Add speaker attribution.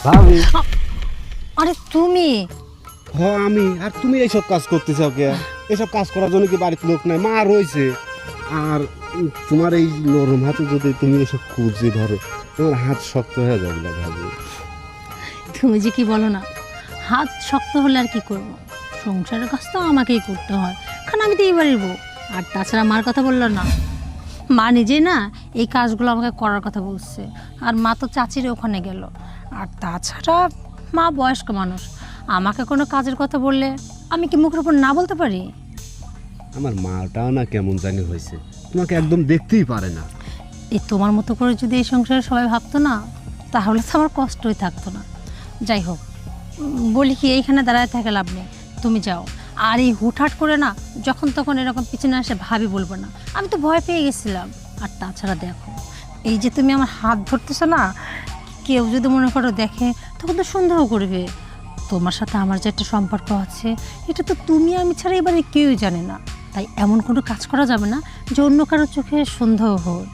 Speaker 1: ভাবি
Speaker 2: আরে তুমি?
Speaker 1: হ্যাঁ আমি। আর তুমি এইসব কাজ করতে চাও কে? এসব কাজ করার জন্য কি বাড়িতে লোক নাই? মা রয়েছে। আর তোমার এই নরম হাতে যদি তুমি এসব কুচি ধরো, তোমার হাত শক্ত হয়ে যাবে না ভাবি।
Speaker 2: তুমি যে কি বলো না, হাত শক্ত হলে আর কি করব, সংসারের কাজ তো আমাকেই করতে হয়, কারণ আমি তো এই বাড়ির বউ। আর তাছাড়া মার কথা বললো না, মা নিজেই না এই কাজগুলো আমাকে করার কথা বলছে। আর মা তো চাচির ওখানে গেল। আর তাছাড়া মা বয়স্ক মানুষ, আমাকে কোনো কাজের কথা বললে আমি কি মুখের উপর না বলতে পারি?
Speaker 1: আমার মাটাও না কেমন জানি হয়েছে, তোমাকে একদম দেখতেই পারে না।
Speaker 2: এই তোমার মতো করে যদি এই সংসারে সবাই ভাবতো না, তাহলে তো আমার কষ্টই থাকতো না। যাই হোক, বলি কি, এইখানে দাঁড়ায় থাকে লাভ নেই, তুমি যাও। আর এই হুটহাট করে না যখন তখন এরকম পিছনে আসে ভাবি বলবো না, আমি তো ভয় পেয়ে গেছিলাম। আর তাছাড়া দেখো, এই যে তুমি আমার হাত ধরতেছো না, কেউ যদি মনে করো দেখে তখন তো সন্দেহ করবে। তোমার সাথে আমার যে একটা সম্পর্ক আছে, এটা তো তুমি আমি ছাড়া এবারে কেউই জানে না। তাই এমন কোনো কাজ করা যাবে না যে অন্য কারোর চোখে সন্দেহ হয়।